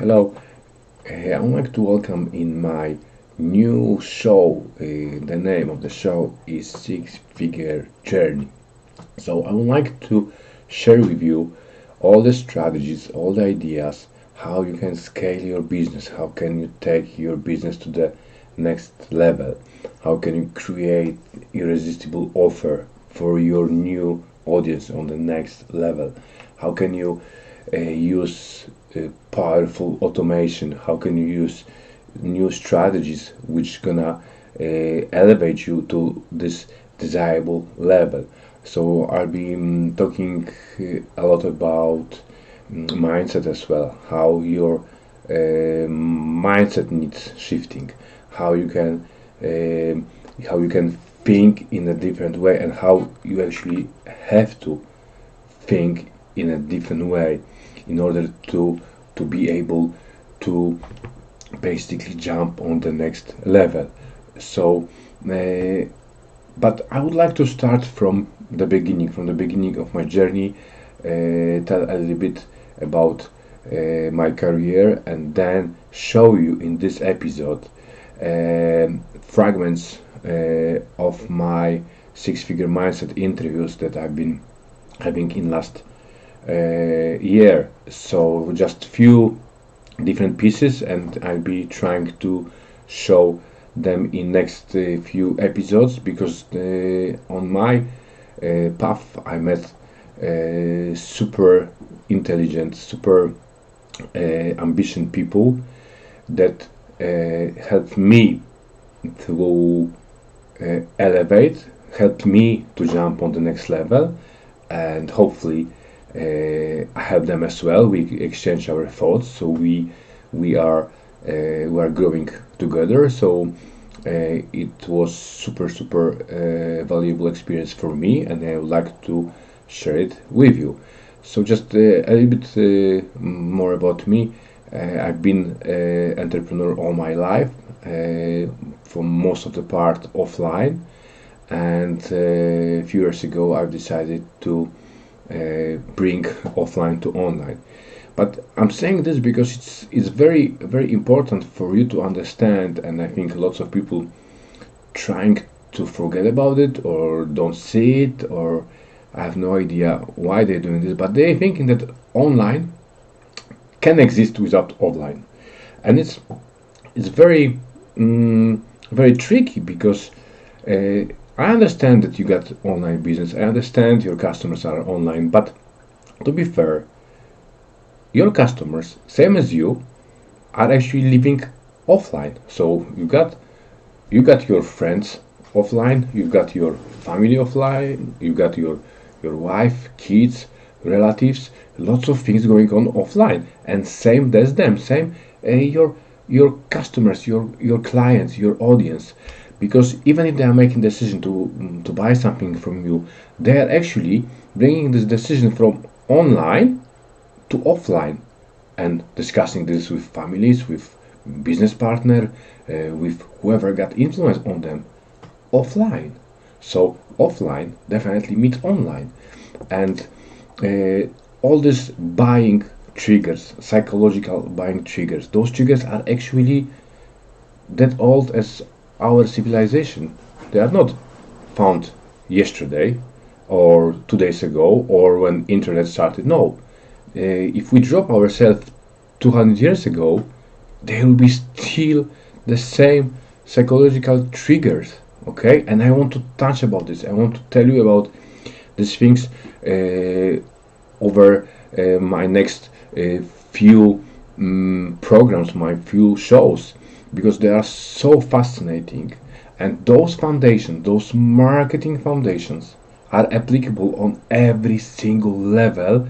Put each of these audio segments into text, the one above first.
Hello, I would like to welcome in my new show. The name of the show is Figure Jurni. So I would like to share with you all the strategies, all the ideas, how you can scale your business, how can you take your business to the next level, how can you create irresistible offer for your new audience on the next level, how can you use powerful automation, how can you use new strategies which gonna elevate you to this desirable level. So I'll be talking a lot about mindset as well, how your mindset needs shifting, how you can how you can think in a different way, and how you actually have to think in a different way in order to be able to basically jump on the next level. So but I would like to start from the beginning of my journey, tell a little bit about my career, and then show you in this episode fragments of my six-figure mindset interviews that I've been having in last year. So just few different pieces, and I'll be trying to show them in next few episodes, because on my path I met super intelligent, super ambitious people that helped me to elevate, helped me to jump on the next level, and hopefully I help them as well. We exchange our thoughts, so we are growing together. So it was super valuable experience for me, and I would like to share it with you. So just a little bit more about me. I've been entrepreneur all my life, for most of the part offline, and a few years ago I've decided to bring offline to online. But I'm saying this because it's very important for you to understand, and I think lots of people trying to forget about it, or don't see it, or I have no idea why they're doing this, but they're thinking that online can exist without offline, and it's very tricky, because uh, I understand that you got online business. I understand your customers are online, but to be fair, your customers, same as you, are actually living offline. So you got your friends offline, you got your family offline, you got your wife, kids, relatives, lots of things going on offline, and same as them, same your customers, your clients, your audience, because even if they are making decision to buy something from you, they are actually bringing this decision from online to offline, and discussing this with families, with business partner, with whoever got influence on them offline. So offline definitely meets online, and all these buying triggers, psychological buying triggers, those triggers are actually that old as our civilization. They are not found yesterday or 2 days ago or when internet started. No, if we drop ourselves 200 years ago, there will be still the same psychological triggers. Okay, and I want to touch about this. I want to tell you about these things over my next few programs, my few shows, because they are so fascinating. And those foundations, those marketing foundations, are applicable on every single level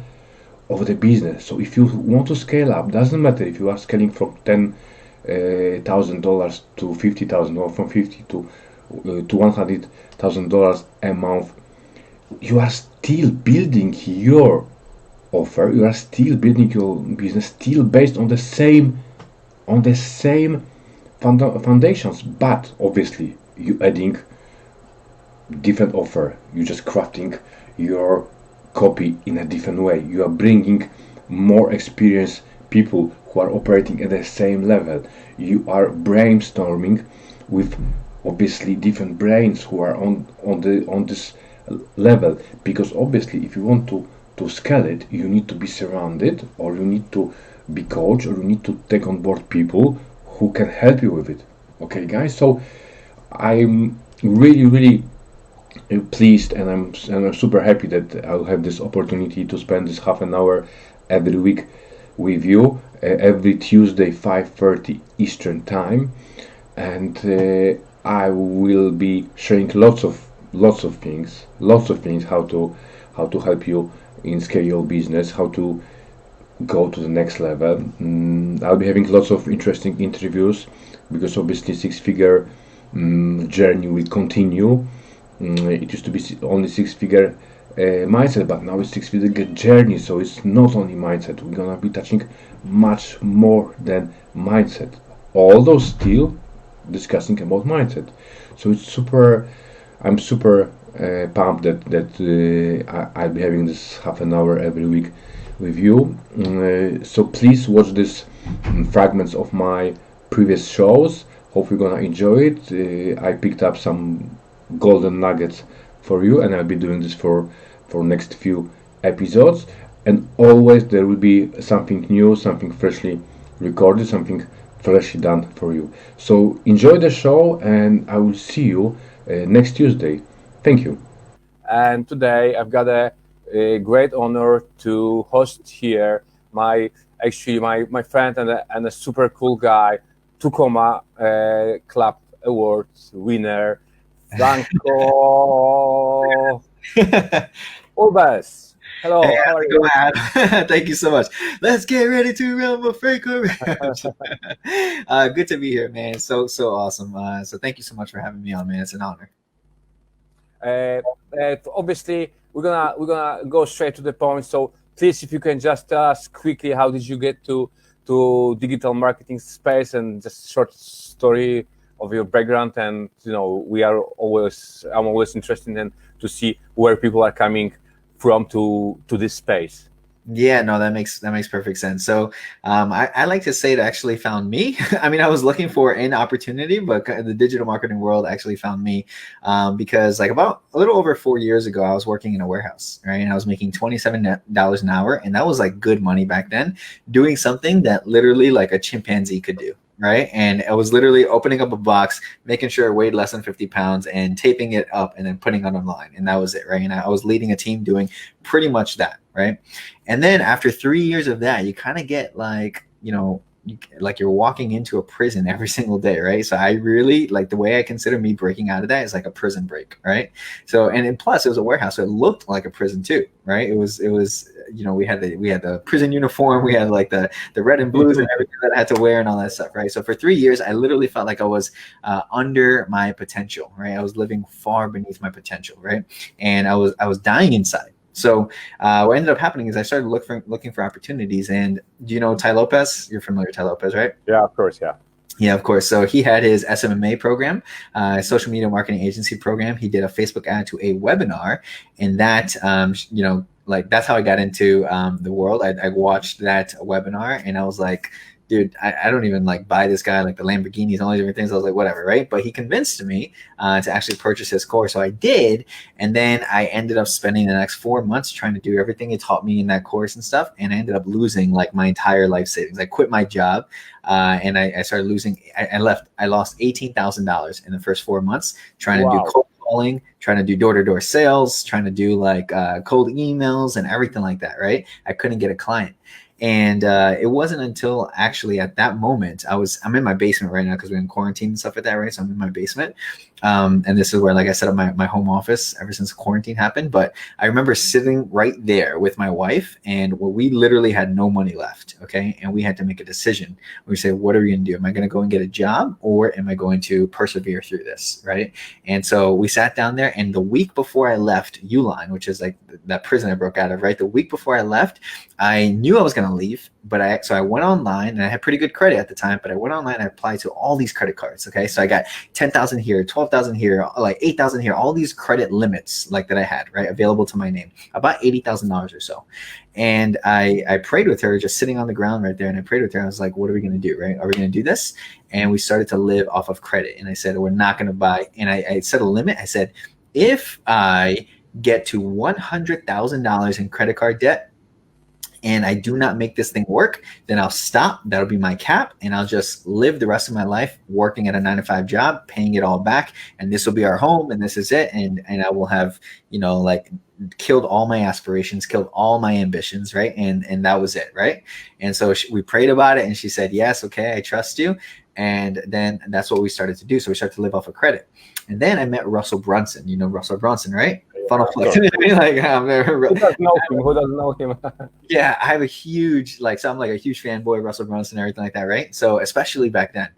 of the business. So if you want to scale up, doesn't matter if you are scaling from $10,000 to 50,000, or from 50 to $100,000 a month, you are still building your offer. You are still building your business, still based on the same foundations. But obviously, you adding different offer. You just crafting your copy in a different way. You are bringing more experienced people who are operating at the same level. You are brainstorming with obviously different brains who are on this level, because obviously if you want to scale it, you need to be surrounded, or you need to be coached, or you need to take on board people who can help you with it. Okay, guys. So I'm really pleased, and I'm super happy that I'll have this opportunity to spend this half an hour every week with you, every Tuesday 5:30 Eastern time, and I will be sharing lots of things how to help you in scale your business, how to go to the next level. I'll be having lots of interesting interviews, because obviously six-figure journey will continue. It used to be only six-figure mindset, but now it's six-figure journey. So it's not only mindset. We're gonna be touching much more than mindset. Although still discussing about mindset. So it's super. I'm super pumped that I'll be having this half an hour every week with you. So please watch this fragments of my previous shows. Hope you're gonna enjoy it. I picked up some golden nuggets for you, and I'll be doing this for next few episodes. And always there will be something new, something freshly recorded, something freshly done for you. So enjoy the show, and I will see you next Tuesday. Thank you. And today I've got a great honor to host here my friend and a super cool guy, Tacoma Club Awards winner, Franco Urbaez. Hey, Hello, how how's are it you? going, Adam? Thank you so much. Let's get ready to rumble, Franco. Good to be here, man. So awesome. So thank you so much for having me on, man. It's an honor. Uh, Obviously, we're gonna go straight to the point. So please, if you can just tell us quickly, how did you get to digital marketing space, and just short story of your background. And I'm always interested in to see where people are coming from to this space. Yeah, no, that makes perfect sense. So, I like to say it actually found me. I mean, I was looking for an opportunity, but the digital marketing world actually found me, because like about a little over 4 years ago, I was working in a warehouse, right? And I was making $27 an hour, and that was like good money back then, doing something that literally like a chimpanzee could do. Right. And I was literally opening up a box, making sure it weighed less than 50 pounds and taping it up and then putting it online. And that was it. Right. And I was leading a team doing pretty much that. Right. And then after 3 years of that, you kind of get like, like you're walking into a prison every single day, right? So I really like the way I consider me breaking out of that is like a prison break, right? So and plus it was a warehouse, so it looked like a prison too, right? It was we had the prison uniform, we had like the red and blues and everything that I had to wear and all that stuff, right? So for 3 years, I literally felt like I was under my potential, right? I was living far beneath my potential, right? And I was dying inside. So what ended up happening is I started looking for opportunities. And do you know Ty Lopez? You're familiar with Ty Lopez, right? Yeah, of course, yeah. Yeah, of course. So he had his SMMA program, social media marketing agency program. He did a Facebook ad to a webinar, and that, like that's how I got into the world. I watched that webinar, and I was like, dude, I don't even like buy this guy like the Lamborghinis and all these different things. I was like, whatever, right? But he convinced me to actually purchase his course. So I did. And then I ended up spending the next 4 months trying to do everything he taught me in that course and stuff. And I ended up losing like my entire life savings. I quit my job and I started losing. I lost $18,000 in the first 4 months trying to do cold calling, trying to do door-to-door sales, trying to do like cold emails and everything like that, right? I couldn't get a client. And it wasn't until actually at that moment I'm in my basement right now because we're in quarantine and stuff like that, right? So I'm in my basement, and this is where, like I set up my home office ever since quarantine happened. But I remember sitting right there with my wife, and we literally had no money left, okay? And we had to make a decision. We said, what are we going to do? Am I going to go and get a job, or am I going to persevere through this, right? And so we sat down there, And the week before I left Uline, which is like that prison I broke out of, right? The week before I left, I knew I was going to leave, but I went online, and I had pretty good credit at the time, but I went online and I applied to all these credit cards. Okay. So I got 10,000 here, 12,000 here, like 8,000 here, all these credit limits like that I had, right, available to my name, about $80,000 or so. And I prayed with her, just sitting on the ground right there. And I prayed with her. I was like, what are we going to do? Right? Are we going to do this? And we started to live off of credit. And I said, we're not going to buy. And I set a limit. I said, if I get to $100,000 in credit card debt, and I do not make this thing work, then I'll stop. That'll be my cap. And I'll just live the rest of my life working at a 9-to-5 job, paying it all back. And this will be our home. And this is it. And I will have, like killed all my aspirations, killed all my ambitions. Right. And that was it. Right. And so we prayed about it, and she said, yes. Okay. I trust you. And then that's what we started to do. So we started to live off of credit. And then I met Russell Brunson. You know Russell Brunson, right? Funnel flex. Like, who doesn't know him? Who doesn't know him? Yeah, I have a huge, so I'm like a huge fanboy of Russell Brunson and everything like that, right? So especially back then.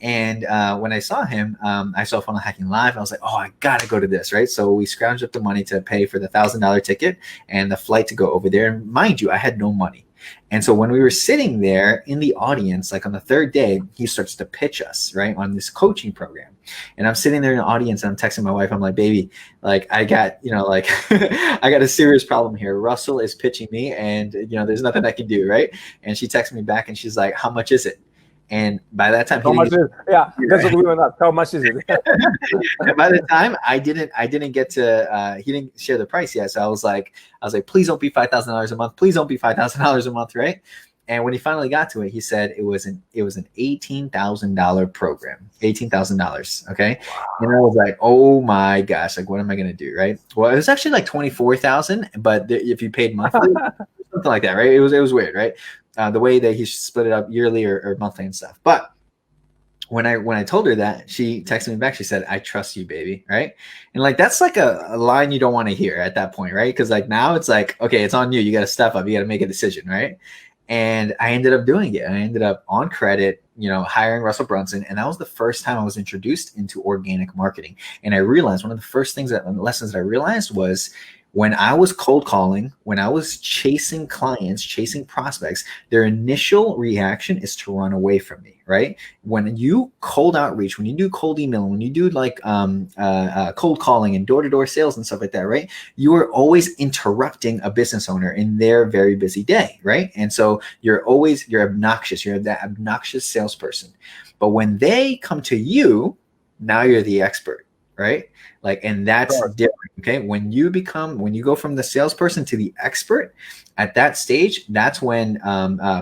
And when I saw him, I saw Funnel Hacking Live. I was like, oh, I got to go to this, right? So we scrounged up the money to pay for the $1,000 ticket and the flight to go over there. And mind you, I had no money. And so when we were sitting there in the audience, like on the third day, he starts to pitch us, right, on this coaching program. And I'm sitting there in the audience, and I'm texting my wife. I'm like, baby, like I got, I got a serious problem here. Russell is pitching me, and, there's nothing I can do, right? And she texts me back, and she's like, how much is it? And by that time, how much is it? Yeah, that's what we were not. How much is it? And by the time I didn't get to, he didn't share the price yet. So I was like, please don't be $5,000 a month. Please don't be $5,000 a month, right? And when he finally got to it, he said it was an $18,000 program, $18,000. Okay. Wow. And I was like, oh my gosh, like what am I going to do? Right. Well, it was actually like 24,000, but if you paid monthly, something like that, right? It was weird, right? The way that he split it up yearly or monthly and stuff. But when I told her that, she texted me back. She said, I trust you, baby. Right. And like, that's like a line you don't want to hear at that point. Right. Cause like now it's like, okay, it's on you. You got to step up. You got to make a decision. Right. And I ended up doing it. I ended up on credit, hiring Russell Brunson. And that was the first time I was introduced into organic marketing. And I realized one of the first lessons that I realized was, when I was cold calling, when I was chasing clients, chasing prospects, their initial reaction is to run away from me, right? When you cold outreach, when you do cold email, when you do like cold calling and door-to-door sales and stuff like that, right? You are always interrupting a business owner in their very busy day, right? And so you're obnoxious. You're that obnoxious salesperson. But when they come to you, now you're the expert, right? Like, and that's different. Okay. When you go from the salesperson to the expert, at that stage, that's when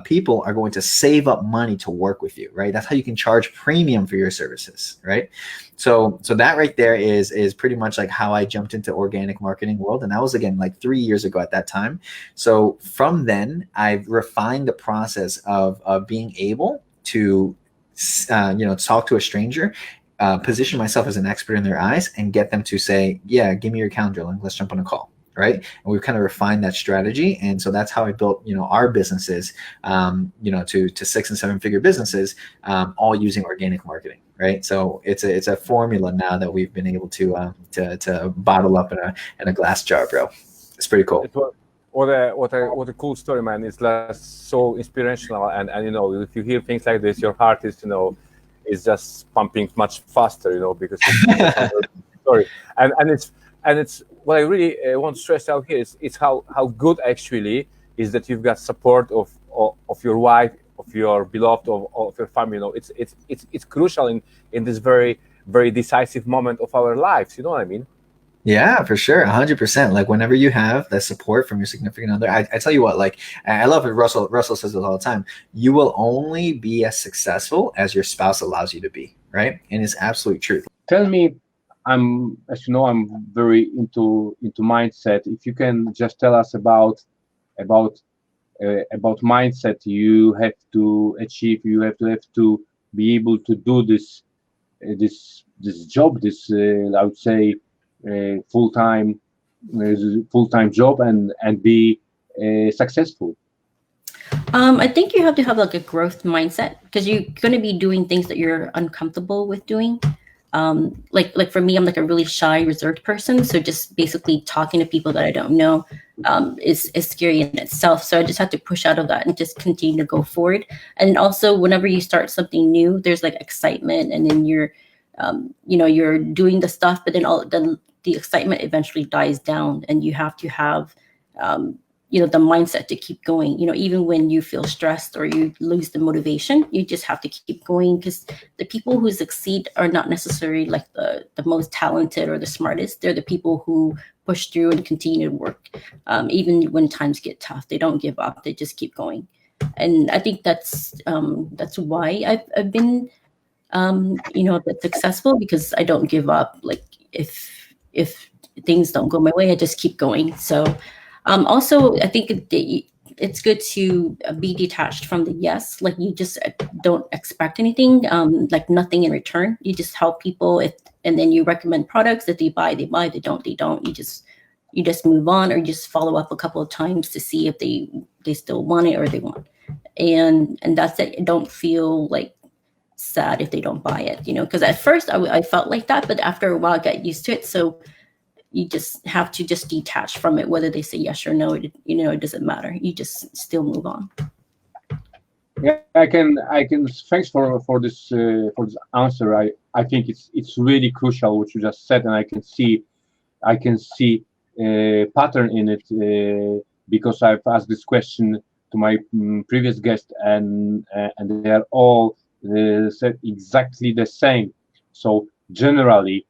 people are going to save up money to work with you, right? That's how you can charge premium for your services, right? So that right there is pretty much like how I jumped into organic marketing world. And that was, again, like 3 years ago at that time. So from then I've refined the process of being able to, talk to a stranger, position myself as an expert in their eyes, and get them to say, yeah, give me your calendar link. Let's jump on a call. Right. And we've kind of refined that strategy. And so that's how I built, our businesses, to 6- and 7-figure businesses, all using organic marketing. Right. So it's a formula now that we've been able to bottle up in a glass jar, bro. It's pretty cool. What a cool story, man. It's like so inspirational. And if you hear things like this, your heart is just pumping much faster, because it's a story. And it's what I really want to stress out here is how good actually is that you've got support of your wife, of your beloved, of your family. It's crucial in this very, very decisive moment of our lives. You know what I mean? Yeah, for sure. 100%. Like whenever you have that support from your significant other, I tell you what, like, I love it. Russell says this all the time. You will only be as successful as your spouse allows you to be. Right. And it's absolute truth. Tell me, I'm very into mindset. If you can just tell us about mindset you have to achieve, you have to be able to do this job, I would say, full-time job and be successful. I think you have to have like a growth mindset, because you're going to be doing things that you're uncomfortable with doing. like for me, I'm like a really shy, reserved person. So just basically talking to people that I don't know is scary in itself. So I just have to push out of that and just continue to go forward. And also, whenever you start something new, there's like excitement, and then you're you're doing the stuff, but then the excitement eventually dies down, and you have to have the mindset to keep going. Even when you feel stressed or you lose the motivation, you just have to keep going, because the people who succeed are not necessarily like the most talented or the smartest. They're the people who push through and continue to work, even when times get tough. They don't give up. They just keep going. And I think that's why I've been that successful, because I don't give up. Like if things don't go my way, I just keep going. So also, I think it's good to be detached from the yes. Like, you just don't expect anything, like nothing in return. You just help people, and then you recommend products. If they buy, they buy. They don't, they don't. You just move on, or you just follow up a couple of times to see if they still want it or they want. And that's it. Don't feel like sad if they don't buy it, because at first I felt like that, but after a while I got used to it. So you just have to just detach from it, whether they say yes or no. It doesn't matter. You just still move on. Yeah, I can. Thanks for this answer. I think it's really crucial what you just said, and I can see a pattern in it, because I've asked this question to my previous guest, and they are all said exactly the same. So generally,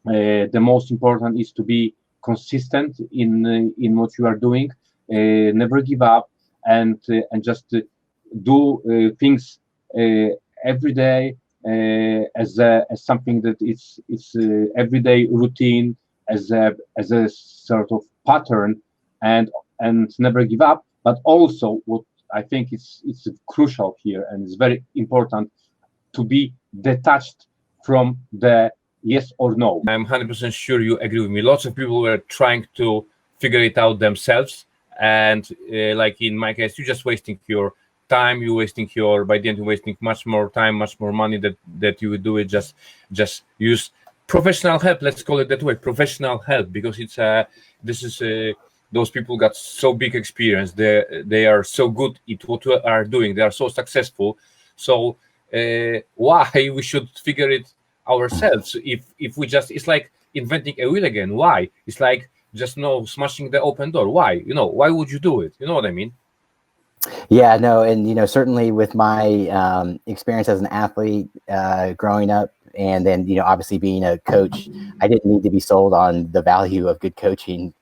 the most important is to be consistent in what you are doing, never give up, and just do things every day as something that it's everyday routine, as a sort of pattern, and never give up. But also, what I think it's crucial here, and it's very important, to be detached from the yes or no. I'm 100% sure you agree with me. Lots of people were trying to figure it out themselves, and like in my case, you're just wasting your time. By the end, you're wasting much more time, much more money that you would do it. Just use professional help. Let's call it that way, professional help, because those people got so big experience. They are so good at what we are doing. They are so successful. So why we should figure it ourselves? If we just, it's like inventing a wheel again. Why? It's like just smashing the open door. Why? Why would you do it? You know what I mean? Yeah, no, and certainly with my experience as an athlete growing up, and then obviously being a coach, I didn't need to be sold on the value of good coaching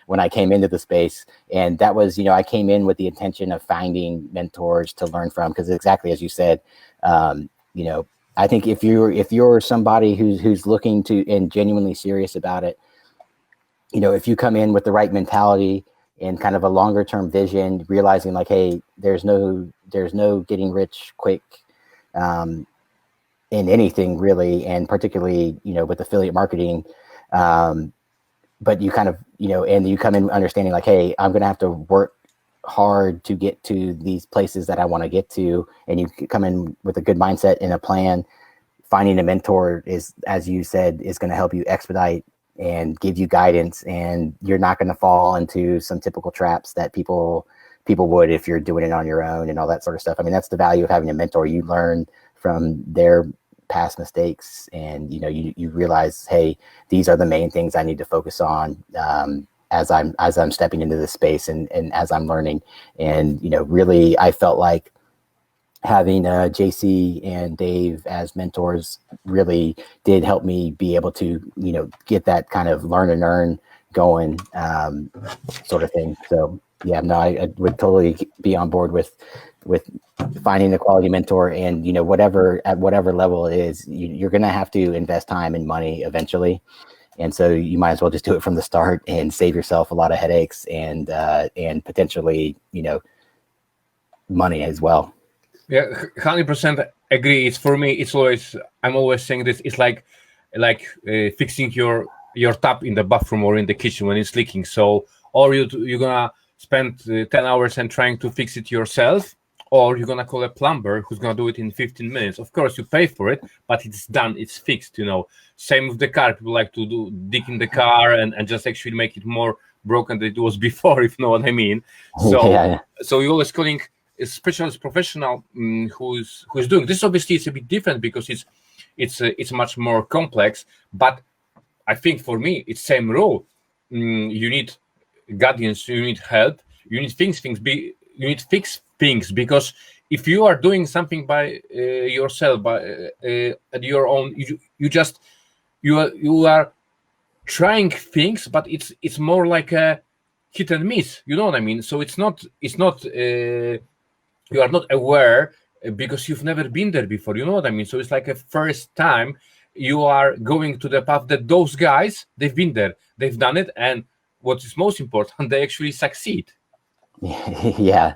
when I came into the space. And that was, I came in with the intention of finding mentors to learn from, because exactly as you said, I think if you're somebody who's looking to and genuinely serious about it, if you come in with the right mentality and kind of a longer term vision, realizing like, hey, there's no getting rich quick in anything really, and particularly with affiliate marketing, but you kind of and you come in understanding like, hey, I'm gonna have to work hard to get to these places that I want to get to, and you come in with a good mindset and a plan. Finding a mentor is, as you said, is going to help you expedite and give you guidance, and you're not going to fall into some typical traps that people would if you're doing it on your own and all that sort of stuff. I mean, that's the value of having a mentor. You learn from their past mistakes, and you realize, hey, these are the main things I need to focus on as I'm stepping into this space and as I'm learning. And really, I felt like having JC and Dave as mentors really did help me be able to get that kind of learn and earn going sort of thing. So yeah, no, I would totally be on board with finding a quality mentor, and at whatever level it is, you're going to have to invest time and money eventually. And so you might as well just do it from the start and save yourself a lot of headaches and potentially, money as well. Yeah, 100% agree. It's for me. It's always, I'm always saying this. It's like fixing your tap in the bathroom or in the kitchen when it's leaking. So, or you're gonna spend 10 hours and trying to fix it yourself, or you're gonna call a plumber who's gonna do it in 15 minutes. Of course, you pay for it, but it's done, it's fixed. Same with the car. People like to dig in the car and just actually make it more broken than it was before, if you know what I mean. So Yeah. so you're always calling a specialist professional who's doing this. Obviously, it's a bit different because it's much more complex. But I think for me, it's same rule. You need guardians, you need help, you need you need fix things, because if you are doing something by yourself, at your own, you are trying things, but it's more like a hit and miss. You know what I mean? So it's not you are not aware because you've never been there before. You know what I mean? So it's like a first time you are going to the path that those guys, they've been there, they've done it, and what is most important, they actually succeed. Yeah.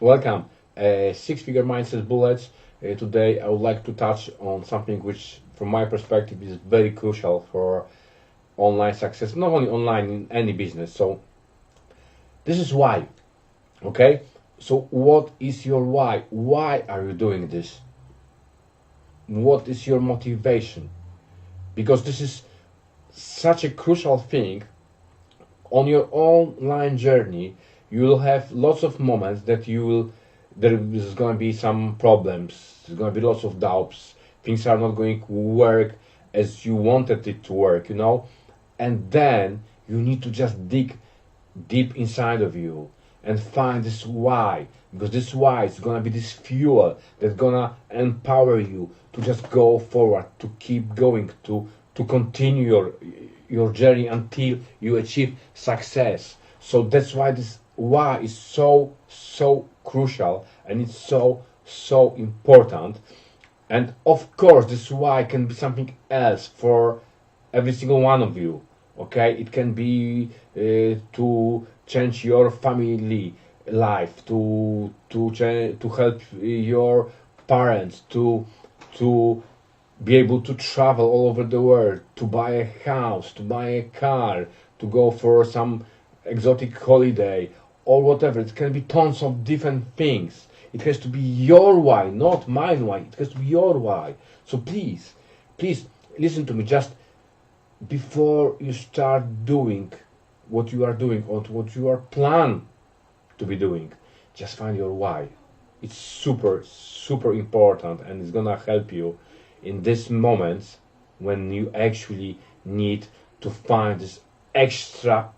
Welcome, Six-Figure Mindset Bullets. Today I would like to touch on something which, from my perspective, is very crucial for online success, not only online, in any business. So this is why, okay? So what is your why? Why are you doing this? What is your motivation? Because this is such a crucial thing. On your online journey, you will have lots of moments that there is going to be some problems, there's going to be lots of doubts, things are not going to work as you wanted it to work, and then you need to just dig deep inside of you and find this why, because this why is going to be this fuel that's going to empower you to just go forward, to keep going, to continue your journey until you achieve success. So that's why this why is so crucial, and it's so important. And of course this why can be something else for every single one of you. Okay, it can be to change your family life, to help your parents, to be able to travel all over the world, to buy a house, to buy a car, to go for some exotic holiday, or whatever. It can be tons of different things. It has to be your why, not mine why. It has to be your why. So please listen to me. Just before you start doing what you are doing, or what you are planned to be doing, just find your why. It's super important, and it's gonna help you in these moments when you actually need to find this extra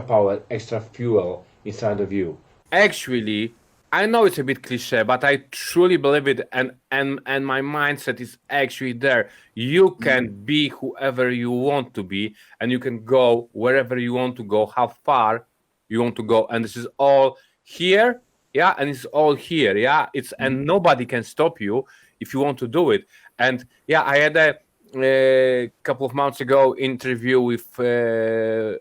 power, extra fuel inside of you. Actually, I know it's a bit cliche, but I truly believe it, and my mindset is actually there. You can be whoever you want to be, and you can go wherever you want to go, how far you want to go, and this is all here, yeah, and it's all here, yeah. And nobody can stop you if you want to do it. And yeah, I had a couple of months ago interview with Franco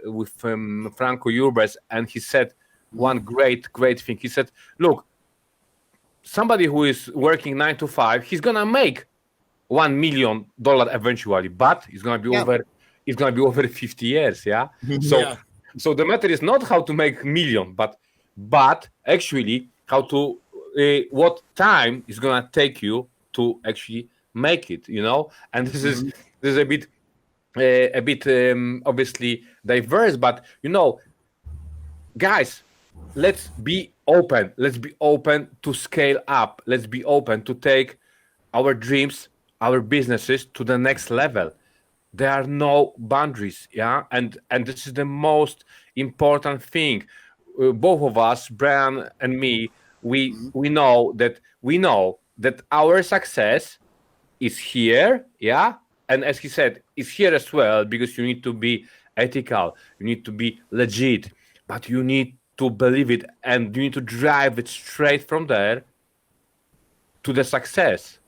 Urbaez, and he said one great thing. He said, look, somebody who is working 9 to 5, he's gonna make $1 million eventually, but it's gonna be over 50 years, yeah. So the matter is not how to make million, but actually how to what time is gonna take you to actually make it, and this is a bit obviously diverse, but guys, let's be open to scale up, let's be open to take our dreams, our businesses to the next level. There are no boundaries, yeah, and this is the most important thing. Both of us, Brian and me, we know that our success is here, yeah, and as he said, it's here as well, because you need to be ethical, you need to be legit, but you need to believe it, and you need to drive it straight from there to the success.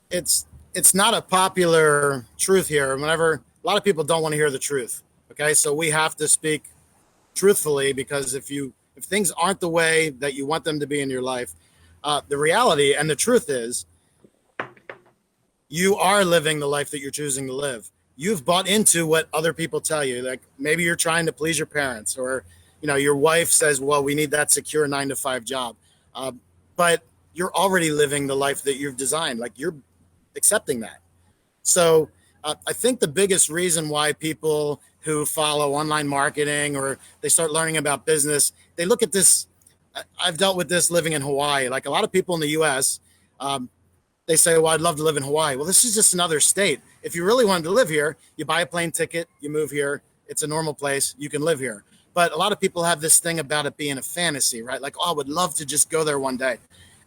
It's not a popular truth here. Whenever a lot of people don't want to hear the truth, okay, so we have to speak truthfully, because if things aren't the way that you want them to be in your life, the reality and the truth is you are living the life that you're choosing to live. You've bought into what other people tell you. Like maybe you're trying to please your parents, or your wife says, well, we need that secure 9-to-5 job. But you're already living the life that you've designed. Like you're accepting that. So I think the biggest reason why people who follow online marketing or they start learning about business, they look at this. I've dealt with this living in Hawaii. Like a lot of people in the US, they say, well, I'd love to live in Hawaii. Well, this is just another state. If you really wanted to live here, you buy a plane ticket, you move here. It's a normal place. You can live here. But a lot of people have this thing about it being a fantasy, right? Like, oh, I would love to just go there one day.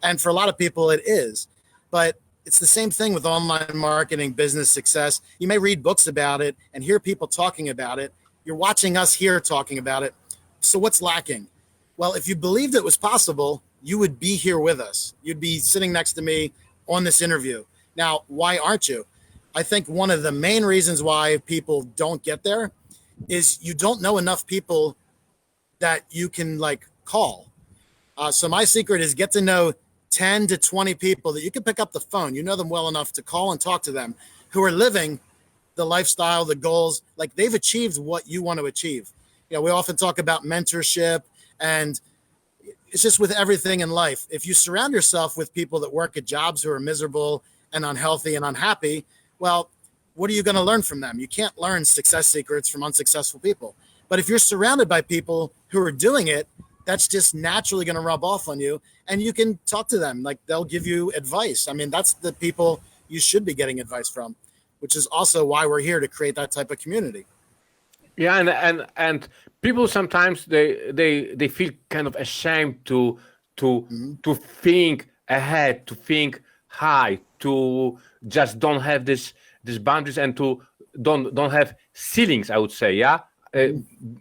And for a lot of people, it is. But it's the same thing with online marketing, business success. You may read books about it and hear people talking about it. You're watching us here talking about it. So what's lacking? Well, if you believed it was possible, you would be here with us. You'd be sitting next to me on this interview. Now, why aren't you? I think one of the main reasons why people don't get there is you don't know enough people that you can call. So my secret is get to know 10 to 20 people that you can pick up the phone. You know them well enough to call and talk to them, who are living the lifestyle, the goals, like they've achieved what you want to achieve. We often talk about mentorship, and it's just with everything in life. If you surround yourself with people that work at jobs who are miserable and unhealthy and unhappy, well, what are you going to learn from them? You can't learn success secrets from unsuccessful people. But if you're surrounded by people who are doing it, that's just naturally going to rub off on you, and you can talk to them. Like they'll give you advice. I mean, that's the people you should be getting advice from, which is also why we're here to create that type of community. Yeah, and people sometimes they feel kind of ashamed to think ahead, to think high, to just don't have these boundaries, and to don't have ceilings, I would say, yeah,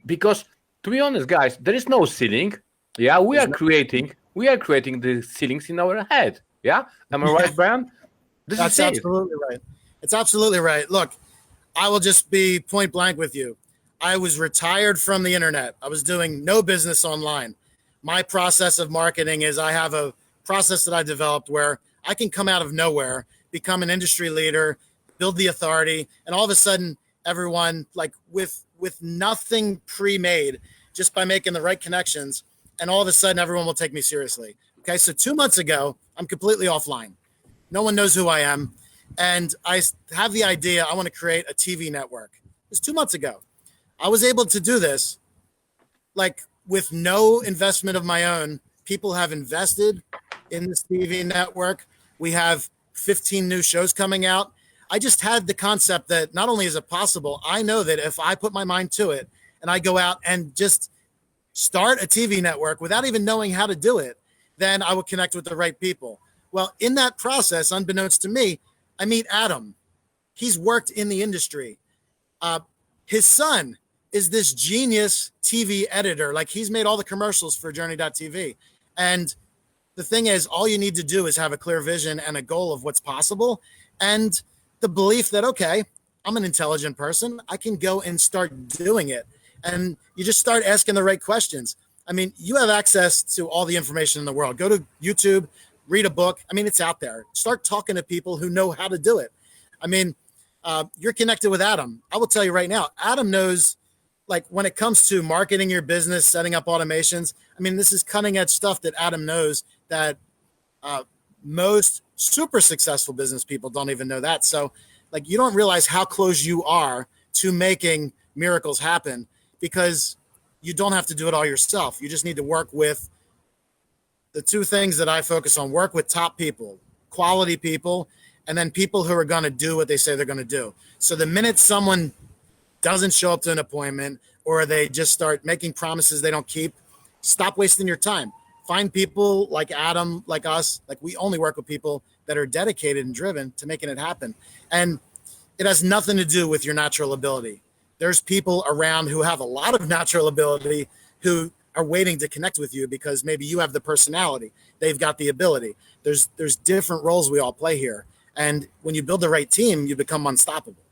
because to be honest, guys, there is no ceiling. Yeah, we are creating the ceilings in our head. Yeah, am I right, Brian? That's absolutely right. It's absolutely right. Look, I will just be point blank with you. I was retired from the internet. I was doing no business online. My process of marketing is I have a process that I developed where I can come out of nowhere, become an industry leader, build the authority, and all of a sudden everyone, like with nothing pre-made, just by making the right connections, and all of a sudden everyone will take me seriously. Okay, so 2 months ago, I'm completely offline. No one knows who I am. And I have the idea I want to create a TV network. It was 2 months ago. I was able to do this with no investment of my own. People have invested in this TV network. We have 15 new shows coming out. I just had the concept that not only is it possible, I know that if I put my mind to it and I go out and just start a TV network without even knowing how to do it, then I will connect with the right people. Well, in that process, unbeknownst to me, I meet Adam. He's worked in the industry. His son is this genius TV editor. Like he's made all the commercials for Journey.tv. And the thing is, all you need to do is have a clear vision and a goal of what's possible. And the belief that, okay, I'm an intelligent person. I can go and start doing it. And you just start asking the right questions. I mean, you have access to all the information in the world. Go to YouTube, read a book. I mean, it's out there. Start talking to people who know how to do it. I mean, you're connected with Adam. I will tell you right now, Adam knows, when it comes to marketing your business, setting up automations, I mean, this is cutting edge stuff that Adam knows that most super successful business people don't even know that. So you don't realize how close you are to making miracles happen, because you don't have to do it all yourself. You just need to work with the two things that I focus on: work with top people, quality people, and then people who are going to do what they say they're going to do. So the minute someone doesn't show up to an appointment, or they just start making promises they don't keep, stop wasting your time. Find people like Adam, like us. We only work with people that are dedicated and driven to making it happen. And it has nothing to do with your natural ability. There's people around who have a lot of natural ability who are waiting to connect with you because maybe you have the personality. They've got the ability. There's different roles we all play here. And when you build the right team, you become unstoppable.